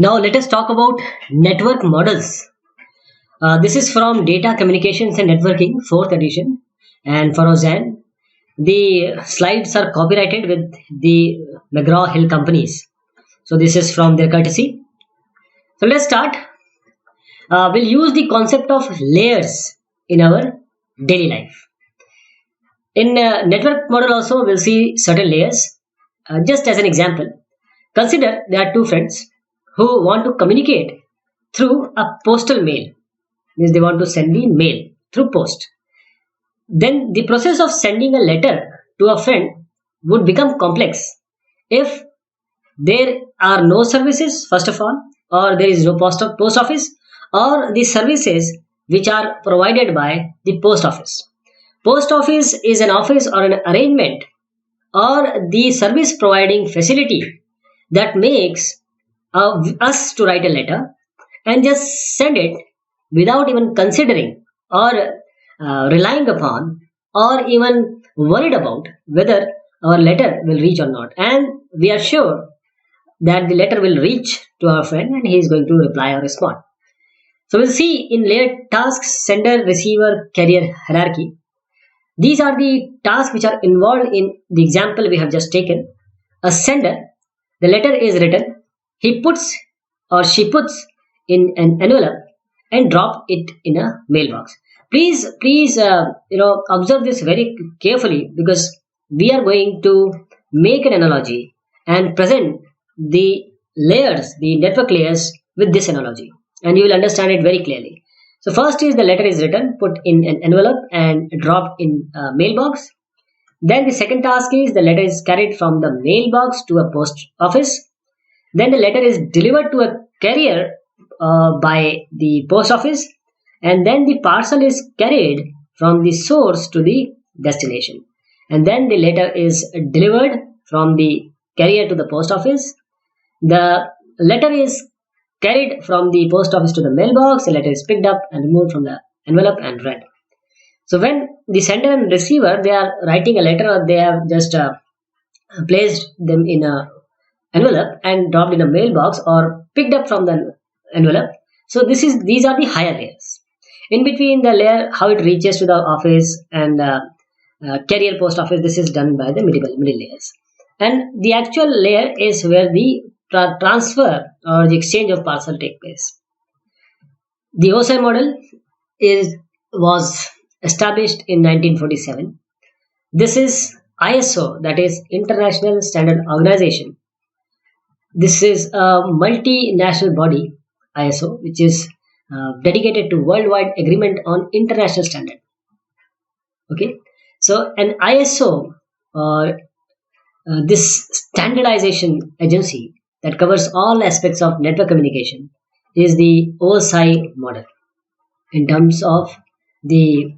Now let us talk about network models. This is from Data Communications and Networking, fourth edition, and for Ozan. The slides are copyrighted with the McGraw Hill companies. So this is from their courtesy. So let's start. We'll use the concept of layers in our daily life. In network model also, we'll see certain layers. Just as an example, consider there are two friends who want to communicate through a postal mail. Means they want to send the mail through post. Then the process of sending a letter to a friend would become complex if there are no services, first of all, or there is no post office, or the services which are provided by the post office. Post office is an office or an arrangement or the service providing facility that makes us to write a letter and just send it without even considering or relying upon or even worried about whether our letter will reach or not. And we are sure that the letter will reach to our friend and he is going to reply or respond. So we'll see in layered tasks, sender, receiver, carrier hierarchy. These are the tasks which are involved in the example we have just taken. A sender, the letter is written, he puts or she puts in an envelope and drop it in a mailbox. Please, observe this very carefully because we are going to make an analogy and present the layers, the network layers with this analogy, and you will understand it very clearly. So first is the letter is written, put in an envelope and dropped in a mailbox. Then the second task is the letter is carried from the mailbox to a post office. Then the letter is delivered to a carrier by the post office, and then the parcel is carried from the source to the destination. And then the letter is delivered from the carrier to the post office. The letter is carried from the post office to the mailbox. The letter is picked up and removed from the envelope and read. So when the sender and receiver they are writing a letter, or they have just placed them in a envelope and dropped in a mailbox or picked up from the envelope. So these are the higher layers. In between the layer, how it reaches to the office and carrier post office, this is done by the middle layers. And the actual layer is where the transfer or the exchange of parcel take place. The OSI model is was established in 1947. This is ISO, that is International Standard Organization. This is a multinational body, ISO, which is dedicated to worldwide agreement on international standard. Okay, so an ISO, this standardization agency that covers all aspects of network communication, is the OSI model in terms of the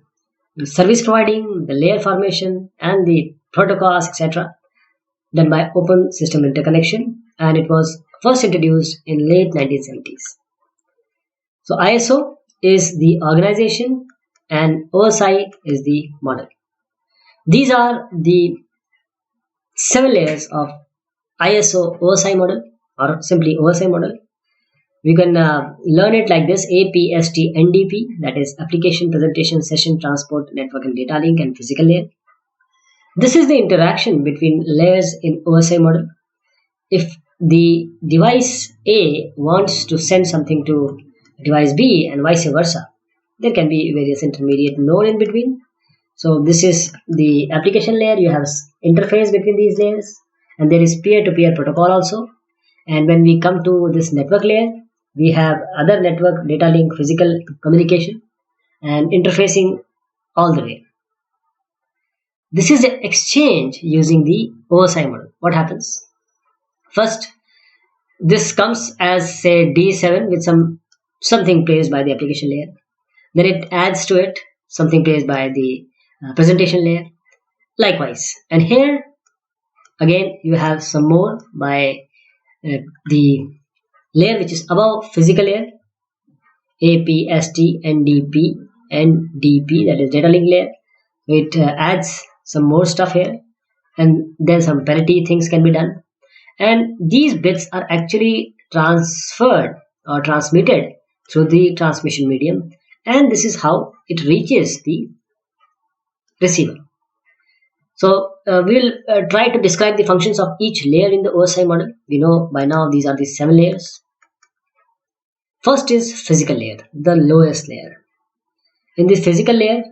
service providing, the layer formation, and the protocols, etc., done by open system interconnection, and it was first introduced in late 1970s. So ISO is the organization and OSI is the model. These are the 7 layers of ISO OSI model, or simply OSI model. We can learn it like this: APST NDP, that is application, presentation, session, transport, network and data link, and physical layer. This is the interaction between layers in OSI model. If the device A wants to send something to device B and vice versa, there can be various intermediate node in between. So this is the application layer. You have interface between these layers, and there is peer-to-peer protocol also. And when we come to this network layer, we have other network, data link, physical communication, and interfacing all the way. This is the exchange using the OSI model. What happens? First, this comes as say D7 with something placed by the application layer. Then it adds to it something placed by the presentation layer. Likewise, and here again you have some more by the layer which is above physical layer, APST NDP NDP, that is data link layer. It adds some more stuff here, and then some parity things can be done. And these bits are actually transferred or transmitted through the transmission medium, and this is how it reaches the receiver. So we'll try to describe the functions of each layer in the OSI model. We know by now these are the 7 layers. First is physical layer, the lowest layer. In this physical layer,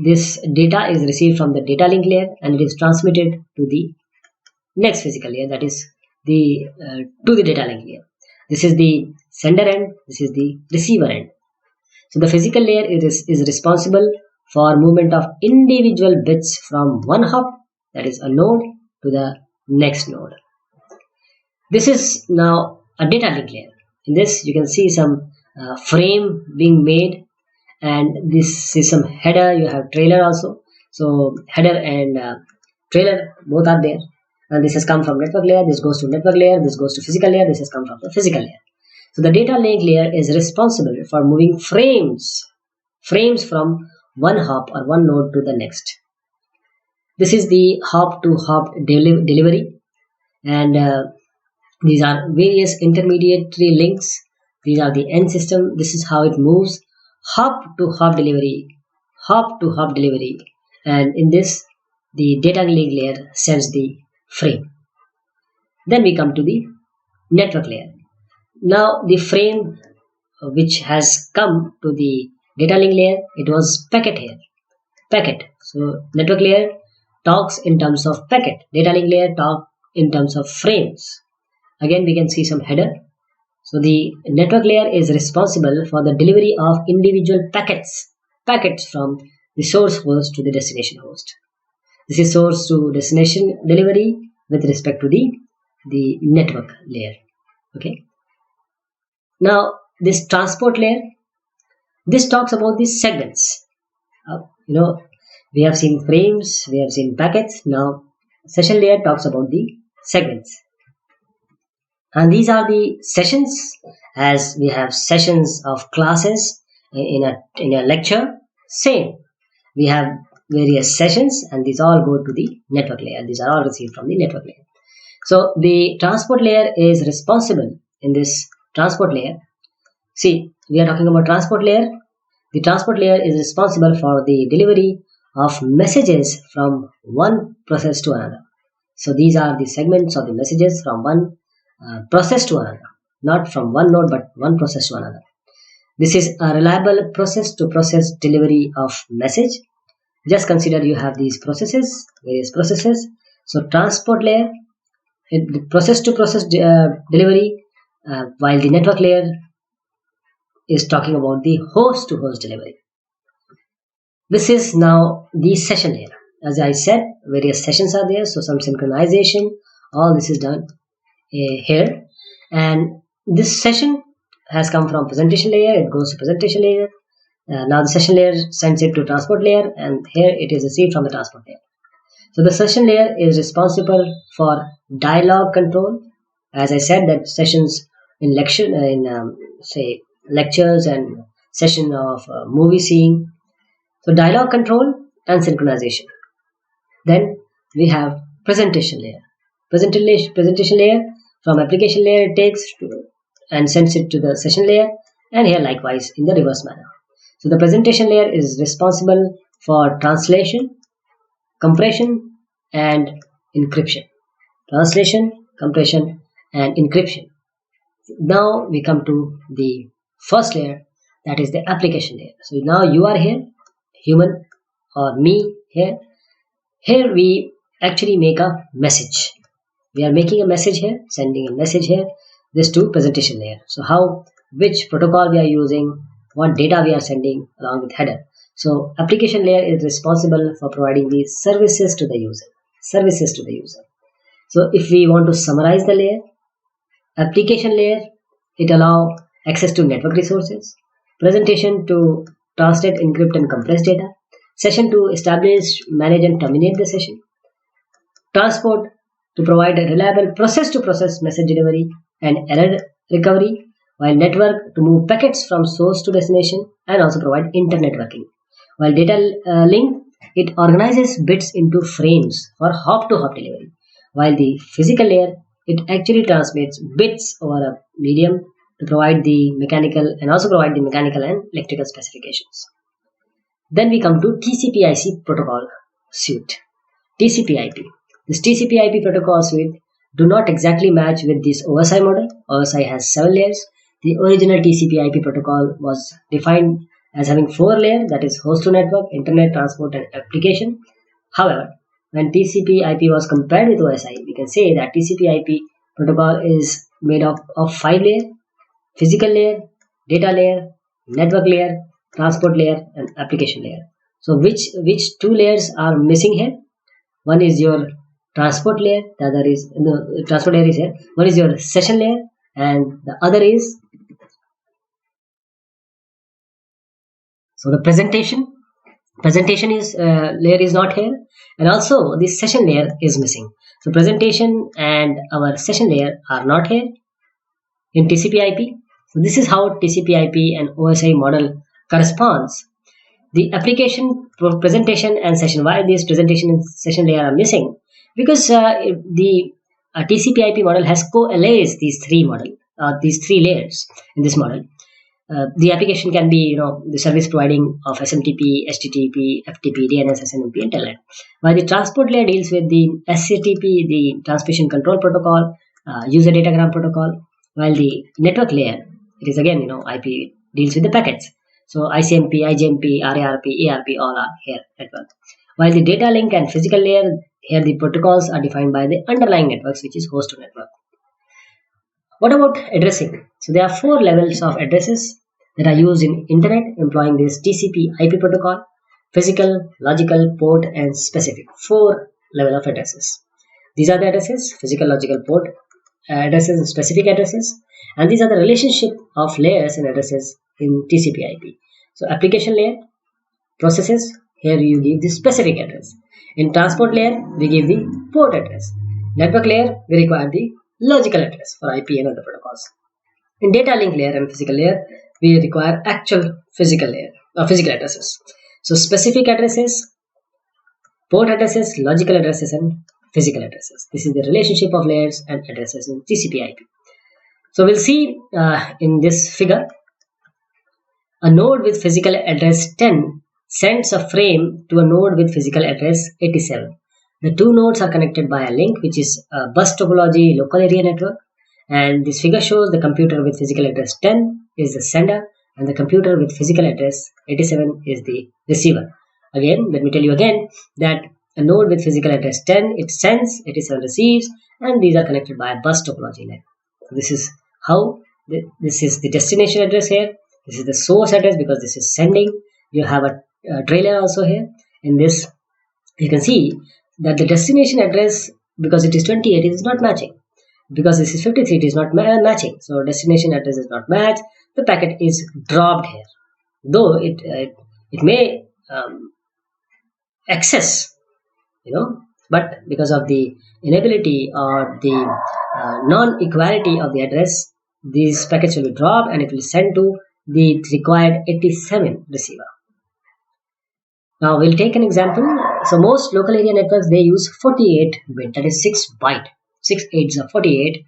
this data is received from the data link layer and it is transmitted to the next physical layer, that is the to the data link layer. This is the sender end, this is the receiver end. So the physical layer is responsible for movement of individual bits from one hop, that is a node, to the next node. This is now a data link layer. In this you can see some frame being made, and this is some header. You have trailer also. So header and trailer both are there, and this has come from network layer, this goes to network layer, this goes to physical layer, this has come from the physical layer. So the data link layer is responsible for moving frames from one hop or one node to the next. This is the hop to hop delivery, and these are various intermediary links. These are the end system. This is how it moves, hop to hop delivery, and in this the data link layer sends the frame. Then we come to the network layer. Now the frame which has come to the data link layer, it was packet here. Packet. So network layer talks in terms of packet. Data link layer talk in terms of frames. Again we can see some header. So the network layer is responsible for the delivery of individual packets from the source host to the destination host. This is source to destination delivery with respect to the network layer. Okay. Now this transport layer, this talks about the segments. We have seen frames, we have seen packets. Now session layer talks about the segments, and these are the sessions. As we have sessions of classes in a lecture, same, we have various sessions, and these all go to the network layer. These are all received from the network layer. So the transport layer is responsible. In this transport layer, see, we are talking about transport layer. The transport layer is responsible for the delivery of messages from one process to another. So these are the segments of the messages from one process to another, not from one node but one process to another. This is a reliable process to process delivery of message. Just consider you have these processes, various processes. So transport layer, the process to process delivery, while the network layer is talking about the host to host delivery. This is now the session layer. As I said, various sessions are there, so some synchronization, all this is done here. And this session has come from presentation layer, it goes to presentation layer. Now the session layer sends it to transport layer, and here it is received from the transport layer. So the session layer is responsible for dialogue control. As I said, that sessions in lecture, say lectures and session of movie seeing. So dialogue control and synchronization. Then we have presentation layer. Presentation layer from application layer it takes and sends it to the session layer, and here likewise in the reverse manner. So the presentation layer is responsible for translation, compression, and encryption. Translation, compression, and encryption. Now we come to the first layer, that is the application layer. So now you are here, human or me here. Here we actually make a message. We are making a message here, sending a message here, this to presentation layer. So which protocol we are using, what data we are sending along with header. So application layer is responsible for providing these services to the user. So if we want to summarize the layer, application layer, it allow access to network resources, presentation to translate, encrypt, and compress data, session to establish, manage, and terminate the session, transport to provide a reliable process-to-process message delivery and error recovery, while network to move packets from source to destination and also provide internetworking. While data link, it organizes bits into frames for hop-to-hop delivery, while the physical layer, it actually transmits bits over a medium to provide the mechanical and also provide the mechanical and electrical specifications. Then we come to TCP/IP protocol suite. TCP/IP. This TCP/IP protocol suite do not exactly match with this OSI model. OSI has 7 layers. The original TCP/IP protocol was defined as having 4 layers, that is host to network, internet, transport, and application. However, when TCP/IP was compared with OSI, we can say that TCP/IP protocol is made up of 5 layers: physical layer, data layer, network layer, transport layer, and application layer. So which two layers are missing here? One is your transport layer, the other is no, transport layer is here. One is your session layer, and the other is so the presentation is layer is not here, and also the session layer is missing. So presentation and our session layer are not here in TCP/IP. So this is how TCP/IP and OSI model corresponds. The application presentation and session. Why these presentation and session layer are missing? Because the TCP/IP model has coalesced these three layers in this model. The application can be, the service providing of SMTP, HTTP, FTP, DNS, SNMP, and Telnet. While the transport layer deals with the SCTP, the transmission control protocol, user datagram protocol, while the network layer, it is again, IP deals with the packets. So ICMP, IGMP, RARP, ARP, all are here network. While the data link and physical layer, here the protocols are defined by the underlying networks, which is host to network. What about addressing? So there are 4 levels of addresses that are used in internet employing this TCP/IP protocol: physical, logical, port, and specific. 4 level of addresses. These are the addresses: physical, logical, port addresses, and specific addresses. And these are the relationship of layers and addresses in TCP/IP. So application layer, processes, here you give the specific address. In transport layer, we give the port address. Network layer, we require the logical address for IP and other protocols. In data link layer and physical layer, we require actual physical layer or physical addresses. So specific addresses, port addresses, logical addresses, and physical addresses. This is the relationship of layers and addresses in TCP/IP. So we'll see in this figure, a node with physical address 10 sends a frame to a node with physical address 87. The two nodes are connected by a link, which is a bus topology local area network. And this figure shows the computer with physical address 10 is the sender, and the computer with physical address 87 is the receiver. Again, let me tell you again that a node with physical address 10, it sends, 87 receives, and these are connected by a bus topology network. So this is how, this is the destination address here. This is the source address because this is sending. You have a trailer also here. In this, you can see that the destination address, because it is 28, it is not matching. Because this is 53, it is not matching. So destination address is not matched. The packet is dropped here. Though it may access, but because of the inability or the non-equality of the address, these packets will be dropped and it will send to the required 87 receiver. Now we'll take an example. So most local area networks, they use 48 bit, that is 6 byte. 6 8s are 48.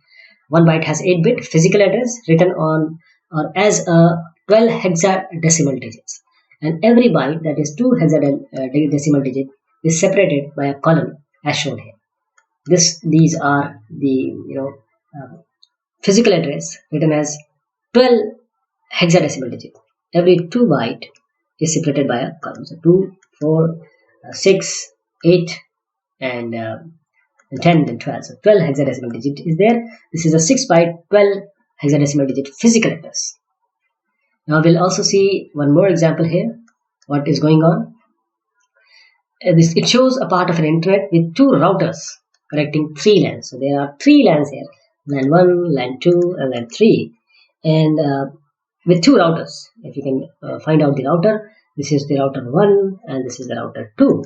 1 byte has 8 bit physical address written on or as a 12 hexadecimal digits. And every byte, that is 2 hexadecimal digit, is separated by a column as shown here. These are the physical address written as 12 hexadecimal digit. Every 2 byte is separated by a column. So 2, 4, 6, 8, and 10, then 12. So 12 hexadecimal digit is there. This is a 6 byte 12 hexadecimal digit physical address. Now we'll also see one more example here. What is going on? It shows a part of an internet with 2 routers connecting 3 LANs. So there are 3 LANs here: LAN 1, LAN 2, and LAN 3. And with 2 routers, if you can find out the router, this is the router 1 and this is the router 2.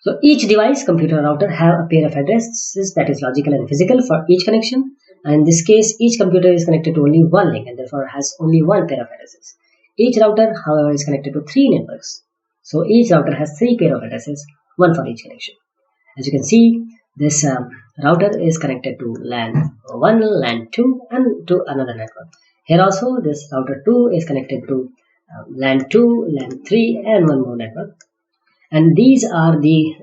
So each device, computer router, have a pair of addresses, that is logical and physical, for each connection. And in this case, each computer is connected to only one link and therefore has only one pair of addresses. Each router, however, is connected to 3 networks. So each router has 3 pair of addresses, one for each connection. As you can see, this router is connected to LAN 1, LAN 2 and to another network. Here also this router 2 is connected to LAN 2, LAN 3 and one more network. And these are the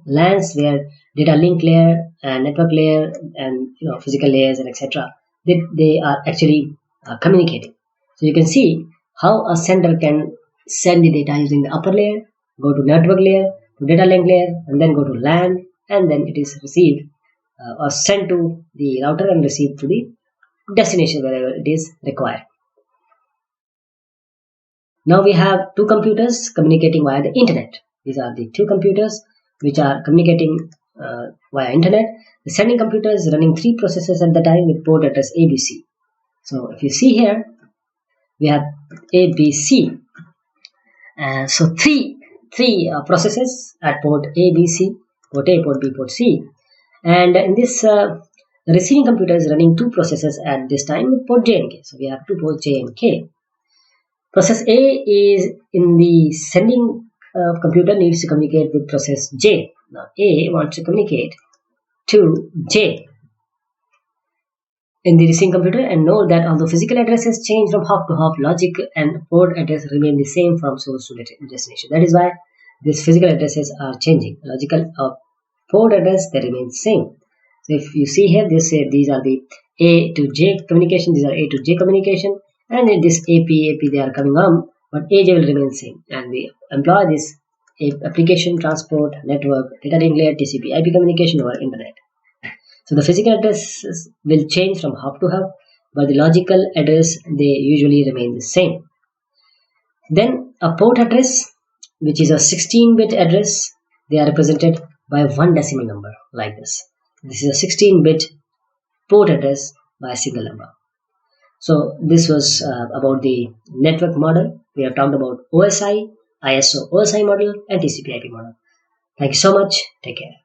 LANs where data link layer and network layer and physical layers and etc. They are actually communicating. So you can see how a sender can send the data using the upper layer, go to network layer, to data link layer, and then go to LAN, and then it is received or sent to the router and received to the destination wherever it is required. Now we have two computers communicating via the internet. These are the two computers which are communicating via internet. The sending computer is running 3 processes at the time with port address ABC. So if you see here, we have ABC. So three processes at port ABC, port A, port B, port C. And in this, the receiving computer is running 2 processes at this time with port J and K. So we have 2 ports J and K. Process A is in the sending computer needs to communicate with process J. Now A wants to communicate to J in the receiving computer, and note that although physical addresses change from hop to hop, logic and port address remain the same from source to destination. That is why these physical addresses are changing. Logical port address, they remain same. So if you see here, these are the A to J communication, these are A to J communication, and in this AP they are coming on, but AJ will remain same, and we employ this application transport network data link layer TCP IP communication over internet. So the physical addresses will change from hop to hop, but the logical address, they usually remain the same. Then a port address, which is a 16-bit address, they are represented by 1 decimal number like this. This is a 16-bit port address by a single number. So this was about the network model. We have talked about OSI, ISO OSI model and TCP IP model. Thank you so much. Take care.